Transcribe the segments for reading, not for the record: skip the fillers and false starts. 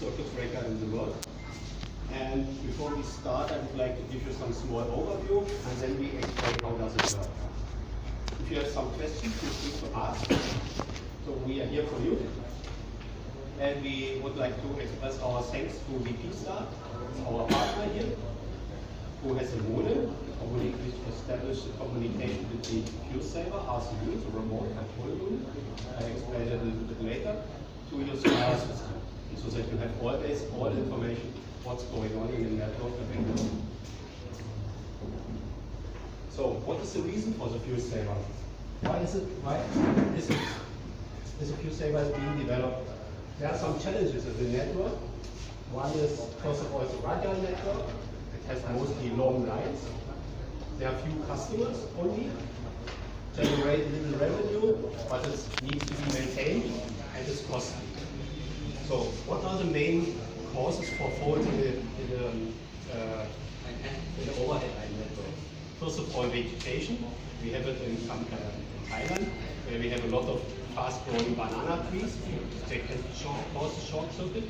circuit breaker in the world. And before we start, I would like to give you some small overview, and then we explain how does it work. If you have some questions, feel free to ask. So we are here for you. And we would like to express our thanks to VPStar, our partner here, who has a modem, which established the communication between Fuse Saver, RCU, the remote control unit. I explain it a little bit later, to your smart system, so that you have always all information what's going on in the network available. So, what is the reason for the Fuse Saver? Why is the Fuse Saver being developed? There are some challenges in the network. One is, first of all, the radial network. It has mostly long lines. There are few customers only, generate little revenue, but it needs to be maintained and it's costly. So, what are the main causes for fault in the overhead line network? First of all, vegetation. We have it in Thailand, where we have a lot of fast-growing banana trees. They can cause a short circuit.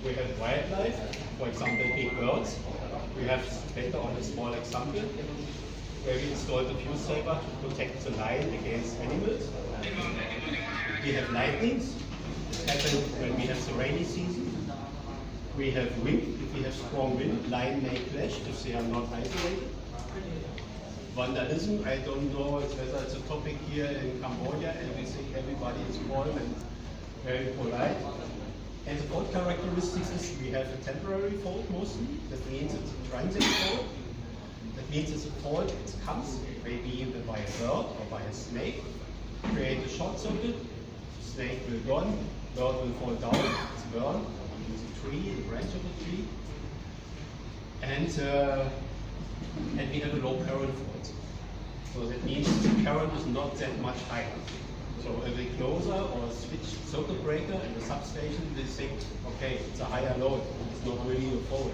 We have wildlife, for example, big birds. We have later on a small example where we installed the Fuse Saver to protect the line against animals. We have lightnings. It happens when we have the rainy season. We have wind. If we have strong wind, line may clash if they are not isolated. Vandalism, I don't know whether it's a topic here in Cambodia, and we think everybody is calm and very polite. And the fault characteristics is we have a temporary fault mostly. That means it's a transient fault. That means it's a fault, it comes maybe either by a bird or by a snake, create a short circuit, snake will gone, bird will fall down, it's burned, it's a tree, the branch of a tree. And we have a low current fault. So that means the current is not that much higher. So if a closer or a switch circuit breaker in the substation, they think, okay, it's a higher load, it's not really a fault.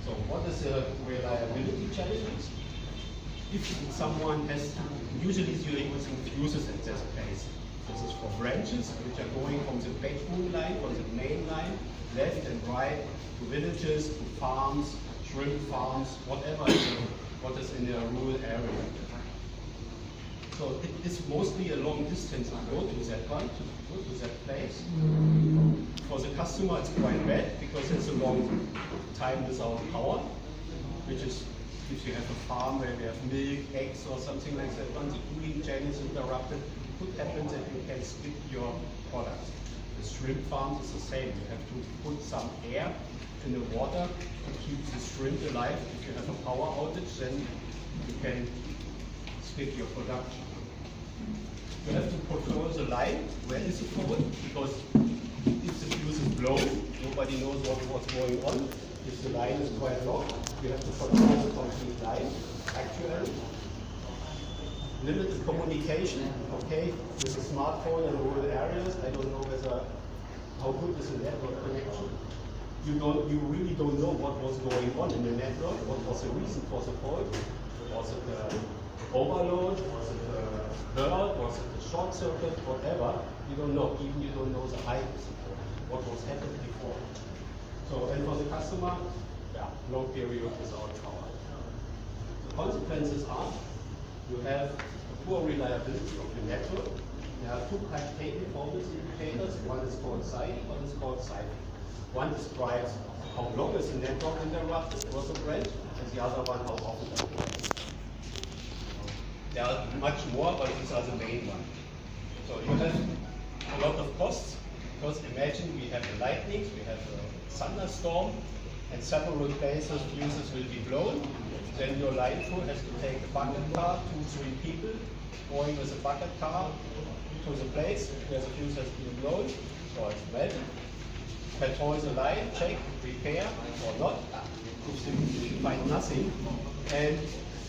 So what is the reliability challenges? If someone has to, usually you're using fuses at this place. This is for branches which are going from the bedroom line, from the main line, left and right, to villages, to farms, shrimp farms, whatever what is in a rural area. So it is mostly a long distance to go to that one, to go to that place. For the customer it's quite bad because it's a long time without power, which is if you have a farm where we have milk, eggs or something like that, when the cooling chain is interrupted, it could happen that you can skip your product. The shrimp farms is the same. You have to put some air in the water to keep the shrimp alive. If you have a power outage, then you can skip your production. You have to control the line. Where is the fault? Because if the fuse is blown, nobody knows what's going on. If the line is quite long, you have to control the complete line. Actually, limited communication. Okay, with a smartphone in rural areas, I don't know how good is the network connection. You really don't know what was going on in the network. What was the reason for the fault? Was it overload? Was it bird? Was it a short circuit? Whatever. You don't know. Even you don't know the height of the fault. What was happened before. So, and for the customer, yeah, long period without power. The consequences are you have a poor reliability of the network. There are two performance indicators. One is called SAI, one is called SAI. One describes how long is the network interrupted was a branch, and the other one how often it is. There are much more, but these are the main ones. So you have a lot of costs, because imagine we have the lightnings, we have a thunderstorm, and several places fuses will be blown. Then your line crew has to take a bucket car, 2-3 people, going with a bucket car to the place where the fuse has been blown, or it's melted. Control the line, check, repair or not. If you find nothing, and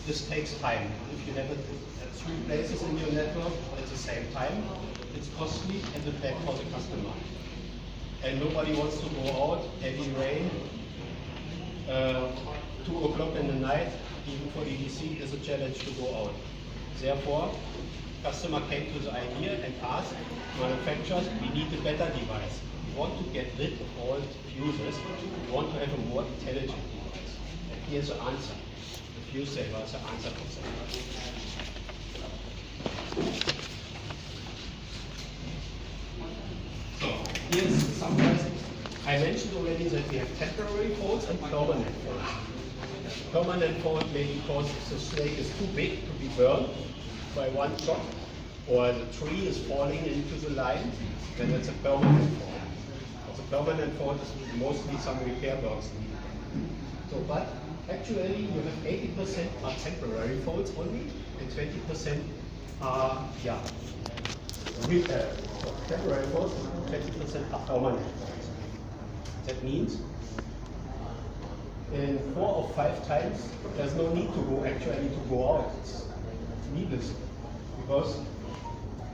this takes time. If you have it at 3 places in your network at the same time, it's costly and it's bad for the customer. And nobody wants to go out, heavy rain, 2 o'clock in the night, even for EDC, is a challenge to go out. Therefore, customer came to the idea and asked manufacturers, we need a better device. We want to get rid of all fuses. We want to have a more intelligent device. And here's the answer. The Fuse Saver is the answer for that. So here's summarizing. I mentioned already that we have temporary faults and permanent faults. Permanent fault may be because the snake is too big to be burned by one shot, or the tree is falling into the line, then it's a permanent fault. The permanent fault is mostly some repair works needed. So, but actually you have 80% are temporary faults only, and 20% are temporary faults, and 20% are permanent faults. That means in 4 or 5 times there's no need to go out. It's needless, because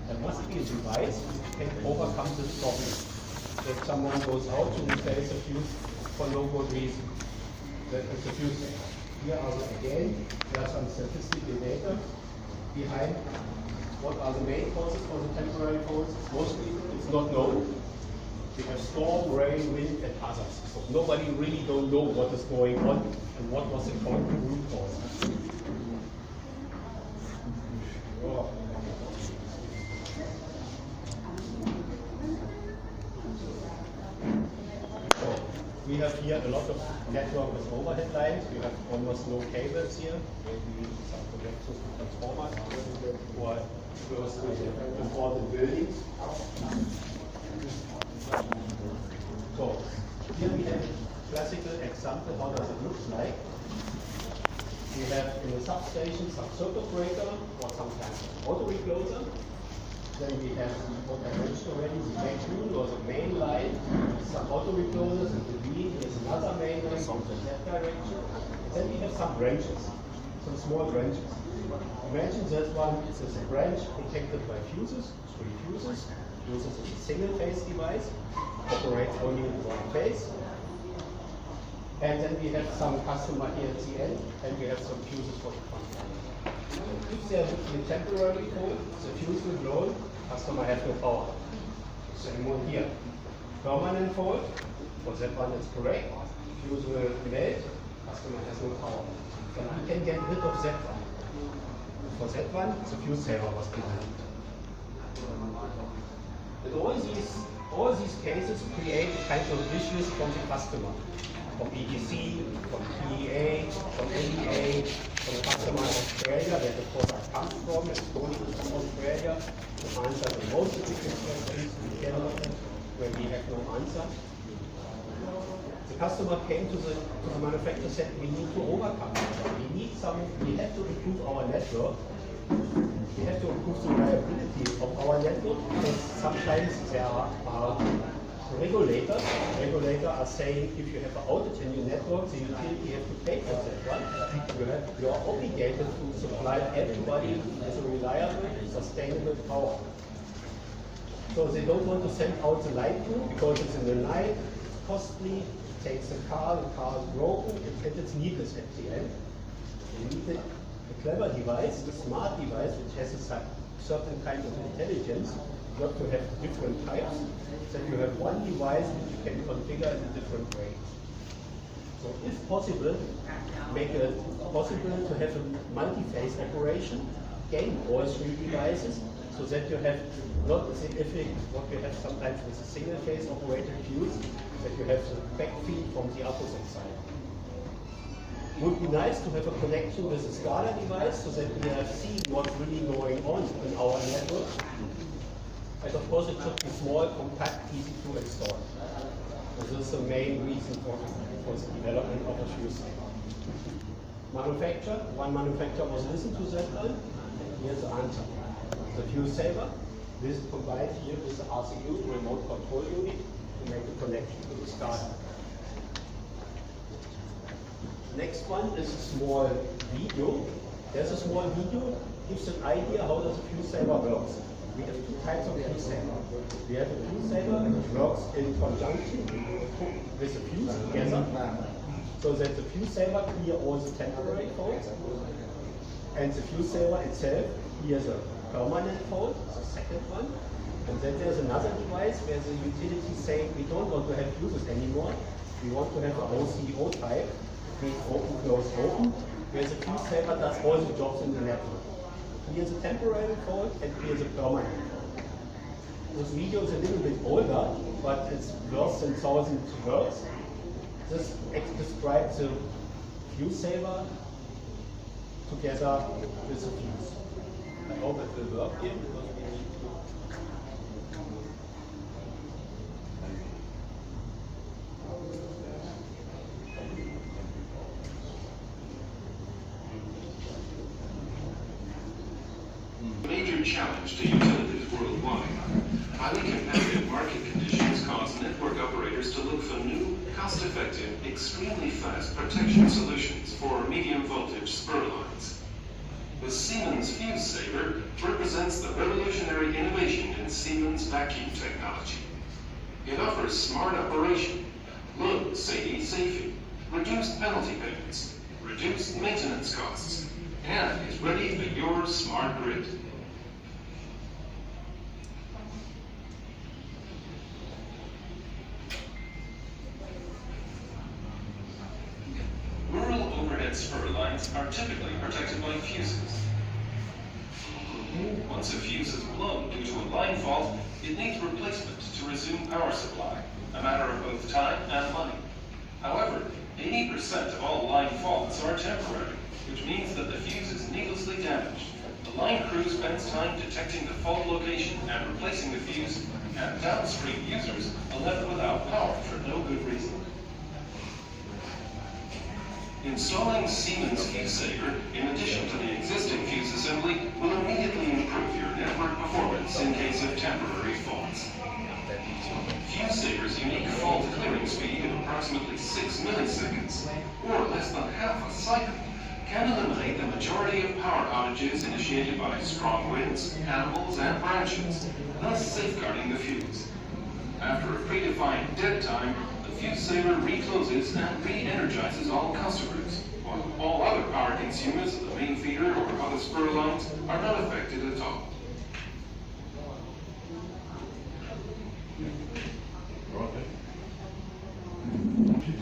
there must be a device that can overcome this problem. If someone goes out to replace a fuse for no good reason, that is a fuse saver. Here are again, there are some statistical data behind what are the main causes for the temporary faults. Mostly it's not known. We have storm, rain, wind, and others. So nobody really don't know what is going on and what was the root cause. We have here a lot of network with overhead lines. We have almost no cables here. Maybe some connections to transformers or close to the important buildings. So here we have a classical example. How does it look like? We have in the substation some circuit breaker or sometimes an auto recloser. Then we have what I mentioned already, the vacuum or the main line, some auto reclosers, and the V is another main line from the that direction. Then we have some branches, some small branches. Imagine that one is a branch protected by fuses, 3 fuses. Fuses is a single phase device, operates only in one phase. And then we have some customer here at the end, and we have some fuses for the front line. If there would be a temporary fault, the fuse will blow, customer has no power. Same one here. Permanent fault, for that one it's correct, fuse will melt, customer has no power. Then we can get rid of that one. For that one, the fuse saver was behind. But all these cases create kind of issues from the customer. From EDC, from PEA, from NEA, from the customer in Australia, where the product comes from, and Tony is from Australia, to answer the most difficult questions in Canada, where we have no answer. The customer came to the manufacturer and said, we need to overcome it. We have to improve our network. We have to improve the reliability of our network, because sometimes there are regulators are saying if you have an outage in your network, the utility has to pay for that one. You are obligated to supply everybody with a reliable, sustainable power. So they don't want to send out the light crew because it's in the night, it's costly, it takes the car is broken, and it's needless at the end. They need a clever device, a smart device, which has a certain kind of intelligence. You have to have different types, that you have one device which you can configure in a different way. So if possible, make it possible to have a multi-phase operation, gain all 3 devices, so that you have not the effect what you have sometimes with a single phase operated fuse, that you have the backfeed from the opposite side. It would be nice to have a connection with a SCADA device, so that we have seen what's really going on in our network. And of course it should be small, compact, easy to install. This is the main reason for the development of a fuse saver. One manufacturer was listening to that one, and here's the answer. The fuse saver, this combined here with the RCU, remote control unit, to make a connection to the SCADA. Next one is a small video. There's a small video, gives an idea how does a fuse saver works. We have 2 types of fuse saver. We have a fuse saver which works in conjunction with the fuse together, so that the fuse saver clears all the temporary faults, and the fuse saver itself clears the permanent fault, the second one. And then there's another device where the utility say we don't want to have fuses anymore. We want to have an OCO type, means open, close, open, where the fuse saver does all the jobs in the network. Here's a temporary fault and here's a permanent fault. This video is a little bit older, but it's worse than 1,000 words. This describes the fuse saver together with the fuse. I hope it will work here because we need to. Major challenge to utilities worldwide. Highly competitive market conditions cause network operators to look for new, cost-effective, extremely fast protection solutions for medium voltage spur lines. The Siemens Fuse Saver represents the revolutionary innovation in Siemens vacuum technology. It offers smart operation, low safety, reduced penalty payments, reduced maintenance costs, and is ready for your smart grid. Rural overhead spur lines are typically protected by fuses. Once a fuse is blown due to a line fault, it needs replacement to resume power supply, a matter of both time and money. However, 80% of all line faults are temporary, which means that the fuse is needlessly damaged. The line crew spends time detecting the fault location and replacing the fuse, and downstream users are left without power for no good reason. Installing Siemens Fuse Saver, in addition to the existing fuse assembly, will immediately improve your network performance in case of temporary faults. Fuse Saver's unique fault clearing speed of approximately 6 milliseconds, or less than half a cycle, can eliminate the majority of power outages initiated by strong winds, animals, and branches, thus safeguarding the fuse. After a predefined dead time, the Fuse Saver recloses and re-energizes all customers, while all other power consumers of the main feeder or other spur lines are not affected at all.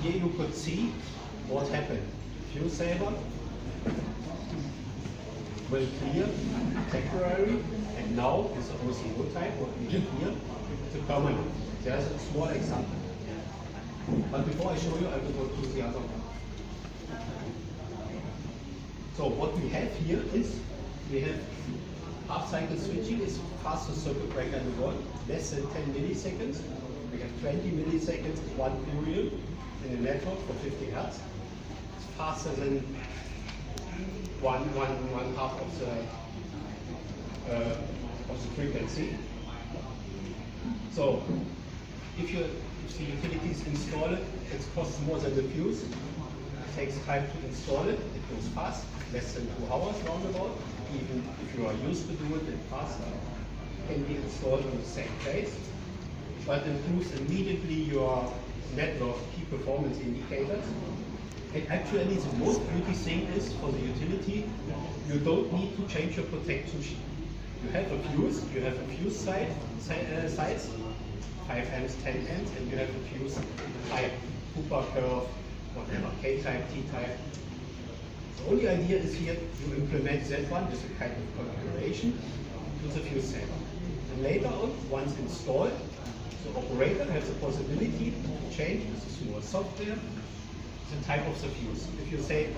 Here you could see what happened. Fuse saver will clear temporary, and now with the OCO type, what we have here, it's a permanent. There's a small example. But before I show you, I will go to the other one. So what we have here is, we have half-cycle switching is fastest circuit breaker in the world, less than 10 milliseconds. We have 20 milliseconds as one period in a network for 50 Hertz. It's faster than one half of the frequency. So if the utilities install it, it costs more than the fuse. It takes time to install it. It goes fast, less than 2 hours roundabout. Even if you are used to do it faster, it can be installed on the same place. But improves immediately your network key performance indicators. And actually the most beauty thing is for the utility, you don't need to change your protection sheet. You have a fuse size, 5 amps, 10 amps, and you have a fuse type, Cooper curve, whatever, K-type, T-type. The only idea is here you implement that one with a kind of configuration to the fuse saver. And later on, once installed, the operator has the possibility to change with a small software the type of the fuse. If you say,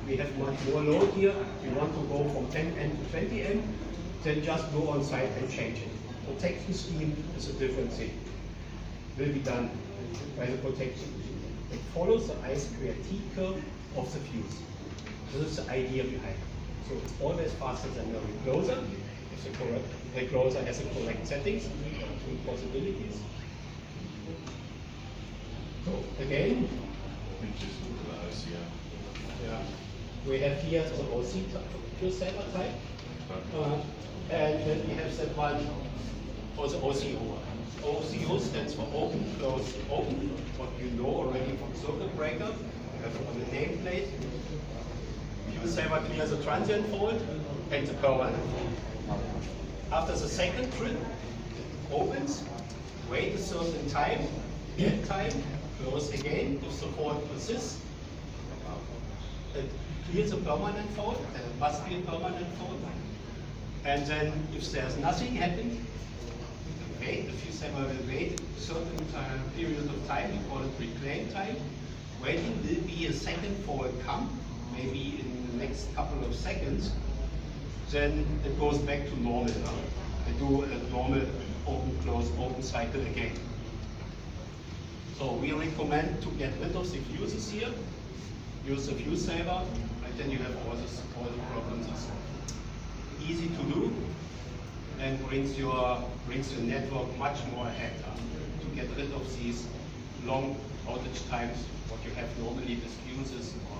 we have much more load here, we want to go from 10 amp to 20 amp, then just go on site and change it. Protection scheme is a different thing. Will be done by the protection scheme. It follows the I²T curve of the fuse. This is the idea behind it. So it's always faster than the recloser. If the recloser has the correct settings, two possibilities. So again, we have here the OC Fuse Saver type, and then we have that one for the OCO. OCO stands for open, close, open. What you know already from circuit breaker. You have it on the nameplate. Fuse saver clears the transient fault and the permanent fault. After the second trip, it opens, wait a certain time, get time, close again. If the fault persists, it clears a permanent fault. There must be a permanent fault. And then if there's nothing happened, wait, the fuse saver will wait a certain period of time. We call it reclaim time. Waiting will be a second fault come, maybe in the next couple of seconds. Then it goes back to normal now. I do a normal open, close, open cycle again. So we recommend to get rid of the fuses here. Use the fuse saver, and then you have all the problems solved. Easy to do, and brings your network much more ahead to get rid of these long outage times, what you have normally with fuses or